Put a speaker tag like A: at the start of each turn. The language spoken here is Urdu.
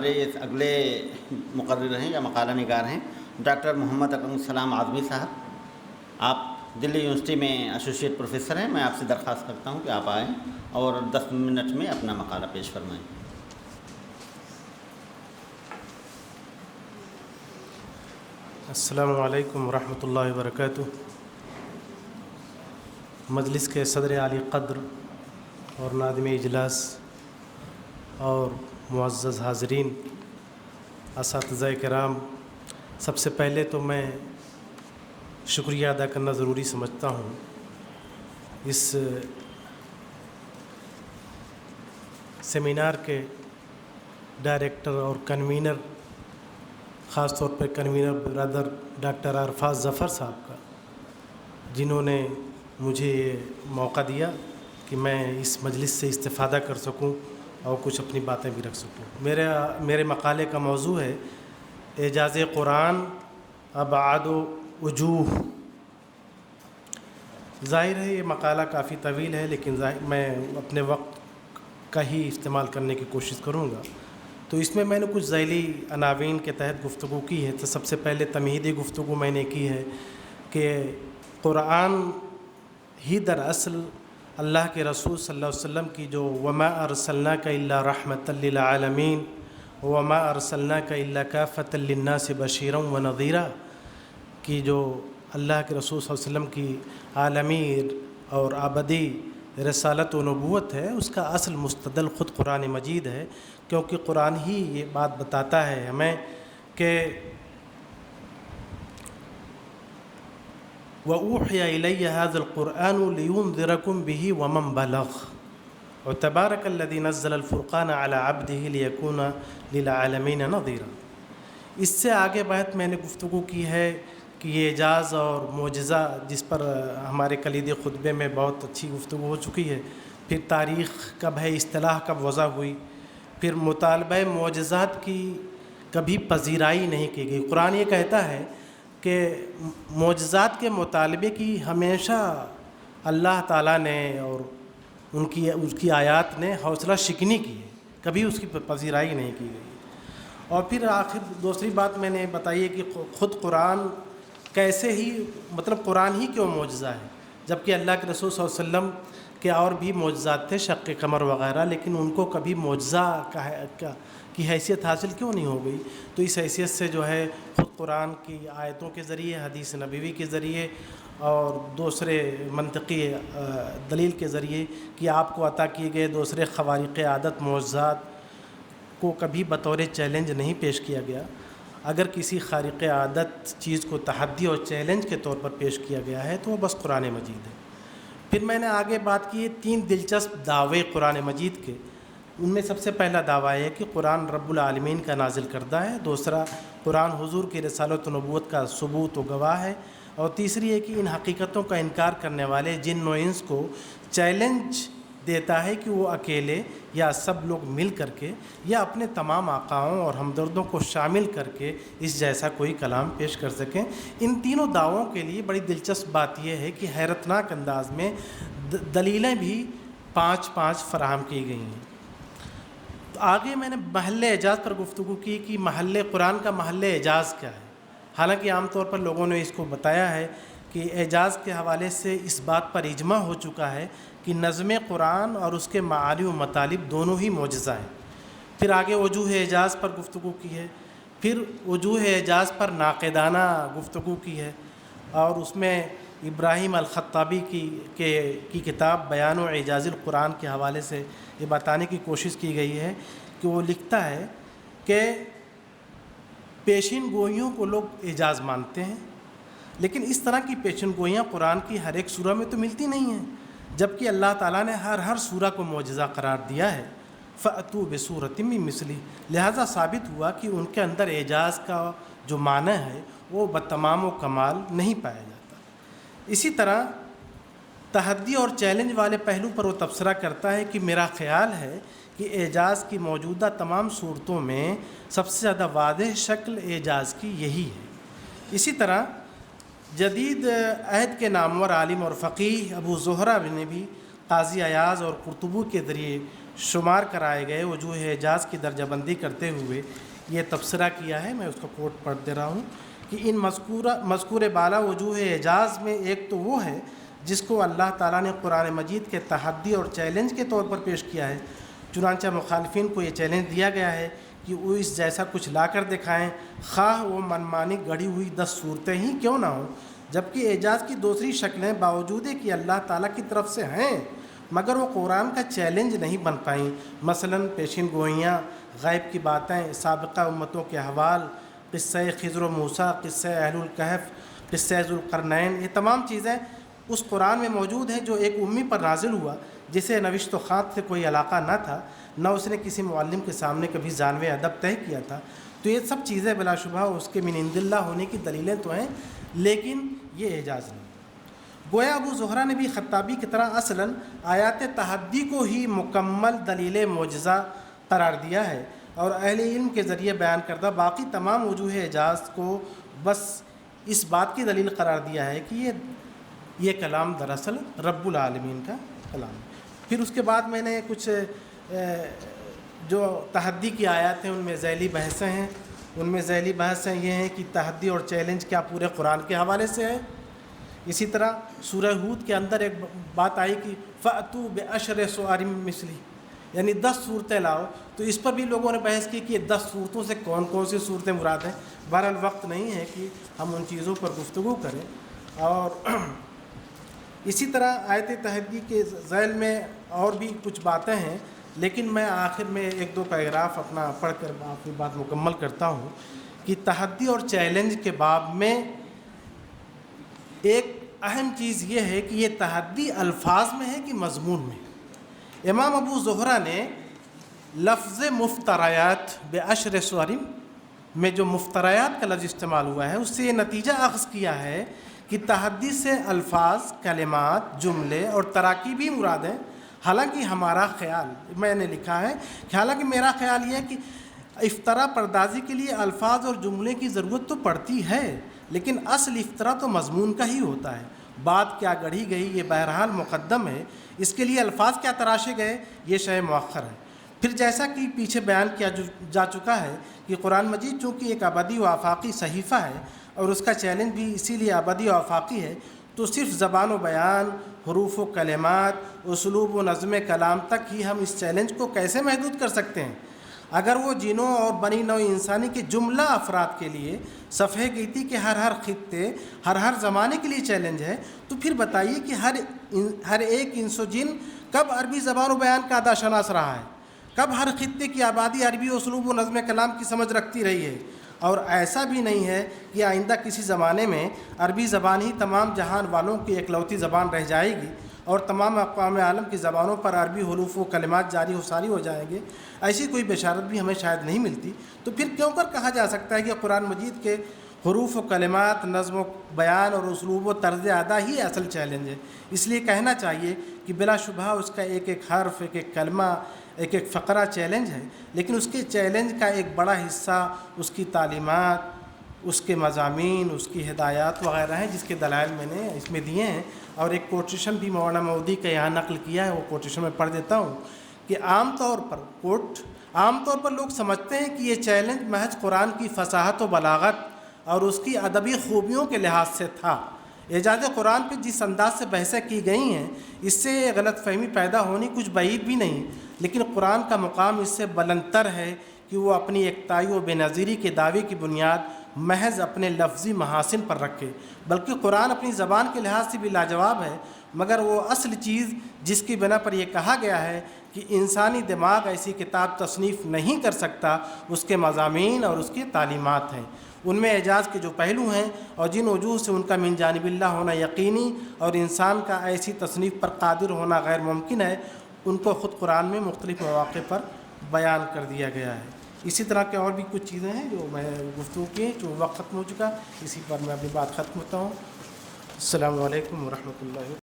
A: ہمارے اگلے مقرر ہیں یا مقالہ نگار ہیں ڈاکٹر محمد اکرم السلام اعظمی صاحب. آپ دلی یونیورسٹی میں ایسوسیٹ پروفیسر ہیں. میں آپ سے درخواست کرتا ہوں کہ آپ آئیں اور 10 منٹ میں اپنا مقالہ پیش فرمائیں.
B: السلام علیکم ورحمۃ اللہ وبرکاتہ. مجلس کے صدر عالی قدر اور ناظم اجلاس اور معزز حاضرین، اساتذہ کرام، سب سے پہلے تو میں شکریہ ادا کرنا ضروری سمجھتا ہوں اس سیمینار کے ڈائریکٹر اور کنوینر، خاص طور پر کنوینر برادر ڈاکٹر عرفات ظفر صاحب کا، جنہوں نے مجھے یہ موقع دیا کہ میں اس مجلس سے استفادہ کر سکوں اور کچھ اپنی باتیں بھی رکھ سکوں. میرے مقالے کا موضوع ہے اعجاز قرآن ابعاد و وجوہ. ظاہر ہے یہ مقالہ کافی طویل ہے، لیکن میں اپنے وقت کا ہی استعمال کرنے کی کوشش کروں گا. تو اس میں نے کچھ ذیلی عناوین کے تحت گفتگو کی ہے. تو سب سے پہلے تمہیدی گفتگو میں نے کی ہے کہ قرآن ہی دراصل اللہ کے رسول صلی اللہ علیہ وسلم کی جو وما ارسلناک الا رحمۃ للعالمین وما ارسلناک الا کافۃ للناس بشیرا ونذیرا کی جو اللہ کے رسول صلی اللہ علیہ وسلم کی عالمی اور ابدی رسالت و نبوت ہے، اس کا اصل مستدل خود قرآن مجید ہے. کیونکہ قرآن ہی یہ بات بتاتا ہے ہمیں کہ وَأُوحِيَ إِلَيَّ هَذَا الْقُرْآنُ لِيُنذِرَكُمْ بِهِ وَمَنْ بَلَغَ وَتَبَارَكَ الَّذِي نَزَّلَ الْفُرْقَانَ عَلَى عَبْدِهِ لِيَكُونَ لِلْعَالَمِينَ نَذِيرًا. اس سے آگے بات میں نے گفتگو کی ہے کہ یہ اعجاز اور معجزہ، جس پر ہمارے کلیدی خطبے میں بہت اچھی گفتگو ہو چکی ہے. پھر تاریخ کب ہے، اصطلاح کب وضع ہوئی، پھر مطالبہ معجزات کی کبھی پذیرائی نہیں کی گئی. قرآن یہ کہتا ہے کہ معجزات کے مطالبے کی ہمیشہ اللہ تعالیٰ نے اور اس کی آیات نے حوصلہ شکنی کی ہے، کبھی اس کی پذیرائی نہیں کی گئی. اور پھر آخر دوسری بات میں نے بتائی ہے کہ خود قرآن کیسے ہی، مطلب قرآن ہی کیوں معجزہ ہے، جبکہ اللہ کے رسول صلی اللہ علیہ وسلم کے اور بھی معجزات تھے، شق قمر وغیرہ، لیکن ان کو کبھی معجزہ کی حیثیت حاصل کیوں نہیں ہو گئی. تو اس حیثیت سے جو ہے خود قرآن کی آیتوں کے ذریعے، حدیث نبوی کے ذریعے اور دوسرے منطقی دلیل کے ذریعے کہ آپ کو عطا کیے گئے دوسرے خوارق عادت معجزات کو کبھی بطور چیلنج نہیں پیش کیا گیا. اگر کسی خارق عادت چیز کو تحدی اور چیلنج کے طور پر پیش کیا گیا ہے تو وہ بس قرآن مجید ہے. پھر میں نے آگے بات کی 3 دلچسپ دعوے قرآن مجید کے. ان میں سب سے پہلا دعویٰ ہے کہ قرآن رب العالمین کا نازل کردہ ہے. دوسرا، قرآن حضور کی رسالت و نبوت کا ثبوت و گواہ ہے. اور تیسری ہے کہ ان حقیقتوں کا انکار کرنے والے جن و انس کو چیلنج دیتا ہے کہ وہ اکیلے یا سب لوگ مل کر کے یا اپنے تمام آقاؤں اور ہمدردوں کو شامل کر کے اس جیسا کوئی کلام پیش کر سکیں. ان تینوں دعووں کے لیے بڑی دلچسپ بات یہ ہے کہ حیرتناک انداز میں دلیلیں بھی 5 فراہم کی گئی ہیں. تو آگے میں نے محل اعجاز پر گفتگو کی کہ قرآن کا محل اعجاز کیا ہے. حالانکہ عام طور پر لوگوں نے اس کو بتایا ہے کہ اعجاز کے حوالے سے اس بات پر اجماع ہو چکا ہے کہ نظم قرآن اور اس کے معانی و مطالب دونوں ہی معجزہ ہیں. پھر آگے وجوہ اعجاز پر گفتگو کی ہے. پھر وجوہ اعجاز پر ناقدانہ گفتگو کی ہے، اور اس میں ابراہیم الخطابی کی کتاب بیان و اعجاز القرآن کے حوالے سے یہ بتانے کی کوشش کی گئی ہے کہ وہ لکھتا ہے کہ پیشین گوئیوں کو لوگ اعجاز مانتے ہیں، لیکن اس طرح کی پیشین گوئیاں قرآن کی ہر ایک سورہ میں تو ملتی نہیں ہیں، جبکہ اللہ تعالیٰ نے ہر سورہ کو معجزہ قرار دیا ہے. فَأْتُوا بِسُورَةٍ مِّن مِّثْلِهِ. لہذا ثابت ہوا کہ ان کے اندر اعجاز کا جو معنی ہے وہ بتمام و کمال نہیں پایا جاتا. اسی طرح تحدی اور چیلنج والے پہلو پر وہ تبصرہ کرتا ہے کہ میرا خیال ہے کہ اعجاز کی موجودہ تمام صورتوں میں سب سے زیادہ واضح شکل اعجاز کی یہی ہے. اسی طرح جدید عہد کے نامور عالم اور فقیہ ابو زہرہ نے بھی قاضی ایاز اور قرطبی کے ذریعے شمار کرائے گئے وجوہ اعجاز کی درجہ بندی کرتے ہوئے یہ تبصرہ کیا ہے. میں اس کا کوٹ پڑھ دے رہا ہوں کہ ان مذکور بالا وجوہ اعجاز میں ایک تو وہ ہے جس کو اللہ تعالیٰ نے قرآن مجید کے تحدی اور چیلنج کے طور پر پیش کیا ہے. چنانچہ مخالفین کو یہ چیلنج دیا گیا ہے کہ وہ اس جیسا کچھ لا کر دکھائیں، خواہ وہ منمانی گڑھی ہوئی 10 صورتیں ہی کیوں نہ ہوں، جبکہ اعجاز کی دوسری شکلیں باوجود کہ اللہ تعالیٰ کی طرف سے ہیں مگر وہ قرآن کا چیلنج نہیں بن پائیں. مثلاً پیشین گوئیاں، غیب کی باتیں، سابقہ امتوں کے احوال، قصہ خضر و موسیٰ، قصہ اہل الکہف، قصہ ذوالقرنین، یہ تمام چیزیں اس قرآن میں موجود ہیں جو ایک امی پر نازل ہوا جسے نوشت و خط سے کوئی علاقہ نہ تھا، نہ اس نے کسی معلم کے سامنے کبھی ضانوِ ادب طے کیا تھا. تو یہ سب چیزیں بلا شبہ اس کے من عند اللہ ہونے کی دلیلیں تو ہیں، لیکن یہ اعجاز نہیں. گویا ابو زہرہ نے بھی خطابی کی طرح اصلاً آیات تحدی کو ہی مکمل دلیل معجزہ قرار دیا ہے اور اہل علم کے ذریعے بیان کردہ باقی تمام وجوہ اعجاز کو بس اس بات کی دلیل قرار دیا ہے کہ یہ کلام دراصل رب العالمین کا کلام ہے. پھر اس کے بعد میں نے کچھ جو تحدی کی آیات ہیں ان میں ذیلی بحثیں ہیں. ان میں ذیلی بحثیں یہ ہیں کہ تحدی اور چیلنج کیا پورے قرآن کے حوالے سے ہے. اسی طرح سورہ ہود کے اندر ایک بات آئی کہ فَأْتُوا بِعَشْرِ سُوَرٍ مِثْلِهِ، یعنی 10 صورتیں لاؤ. تو اس پر بھی لوگوں نے بحث کی کہ یہ 10 صورتوں سے کون کون سی صورتیں مراد ہیں. بہرحال وقت نہیں ہے کہ ہم ان چیزوں پر گفتگو کریں. اور اسی طرح آیت تحدی کے ذیل میں اور بھی کچھ باتیں ہیں، لیکن میں آخر میں 1-2 پیراگراف اپنا پڑھ کر اپنی بات مکمل کرتا ہوں کہ تحدی اور چیلنج کے باب میں ایک اہم چیز یہ ہے کہ یہ تحدی الفاظ میں ہے کہ مضمون میں. امام ابو زہرہ نے لفظ مفتریات بعشر سور میں جو مفتریات کا لفظ استعمال ہوا ہے اس سے یہ نتیجہ اخذ کیا ہے کہ تحدی سے الفاظ، کلمات، جملے اور تراکیبی مراد ہیں. حالانکہ ہمارا خیال، میں نے لکھا ہے کہ حالانکہ میرا خیال یہ ہے کہ افطرا پردازی کے لیے الفاظ اور جملے کی ضرورت تو پڑتی ہے، لیکن اصل افطرا تو مضمون کا ہی ہوتا ہے. بات کیا گڑھی گئی یہ بہرحال مقدم ہے، اس کے لیے الفاظ کیا تراشے گئے یہ شے مؤخر ہے. پھر جیسا کہ پیچھے بیان کیا جا چکا ہے کہ قرآن مجید چونکہ ایک ابدی و آفاقی صحیفہ ہے اور اس کا چیلنج بھی اسی لیے ابدی و آفاقی ہے، تو صرف زبان و بیان، حروف و کلمات، اسلوب و نظم کلام تک ہی ہم اس چیلنج کو کیسے محدود کر سکتے ہیں؟ اگر وہ جنوں اور بنی نوع انسانی کے جملہ افراد کے لیے صفحہ گیتی کے ہر خطے، ہر زمانے کے لیے چیلنج ہے، تو پھر بتائیے کہ ہر ایک انس و جن کب عربی زبان و بیان کا ادا شناس رہا ہے، کب ہر خطے کی آبادی عربی اسلوب و نظم کلام کی سمجھ رکھتی رہی ہے. اور ایسا بھی نہیں ہے کہ آئندہ کسی زمانے میں عربی زبان ہی تمام جہان والوں کی اکلوتی زبان رہ جائے گی اور تمام اقوام عالم کی زبانوں پر عربی حروف و کلمات جاری و ساری ہو جائیں گے. ایسی کوئی بشارت بھی ہمیں شاید نہیں ملتی. تو پھر کیوں کر کہا جا سکتا ہے کہ قرآن مجید کے حروف و کلمات، نظم و بیان اور اسلوب و طرز ادا ہی اصل چیلنج ہے؟ اس لیے کہنا چاہیے کہ بلا شبہ اس کا ایک ایک حرف، ایک ایک کلمہ، ایک ایک فقرہ چیلنج ہے، لیکن اس کے چیلنج کا ایک بڑا حصہ اس کی تعلیمات، اس کے مضامین، اس کی ہدایات وغیرہ ہیں، جس کے دلائل میں نے اس میں دیے ہیں. اور ایک کوٹیشن بھی مولانا مودودی کا یہاں نقل کیا ہے، وہ کوٹیشن میں پڑھ دیتا ہوں کہ عام طور پر لوگ سمجھتے ہیں کہ یہ چیلنج محض قرآن کی فصاحت و بلاغت اور اس کی ادبی خوبیوں کے لحاظ سے تھا. اعجاز قرآن پہ جس انداز سے بحثیں کی گئی ہیں اس سے غلط فہمی پیدا ہونی کچھ بعید بھی نہیں، لیکن قرآن کا مقام اس سے بلندتر ہے کہ وہ اپنی یکتائی و بے نظیری کے دعوے کی بنیاد محض اپنے لفظی محاسن پر رکھے، بلکہ قرآن اپنی زبان کے لحاظ سے بھی لاجواب ہے، مگر وہ اصل چیز جس کی بنا پر یہ کہا گیا ہے کہ انسانی دماغ ایسی کتاب تصنیف نہیں کر سکتا، اس کے مضامین اور اس کی تعلیمات ہیں. ان میں اعجاز کے جو پہلو ہیں اور جن وجوہ سے ان کا من جانب اللہ ہونا یقینی اور انسان کا ایسی تصنیف پر قادر ہونا غیر ممکن ہے، ان کو خود قرآن میں مختلف مواقع پر بیان کر دیا گیا ہے. اسی طرح کے اور بھی کچھ چیزیں ہیں جو میں گفتگو کی، جو وقت ختم ہو چکا، اسی پر میں اپنی بات ختم کرتا ہوں. السلام علیکم ورحمۃ اللہ.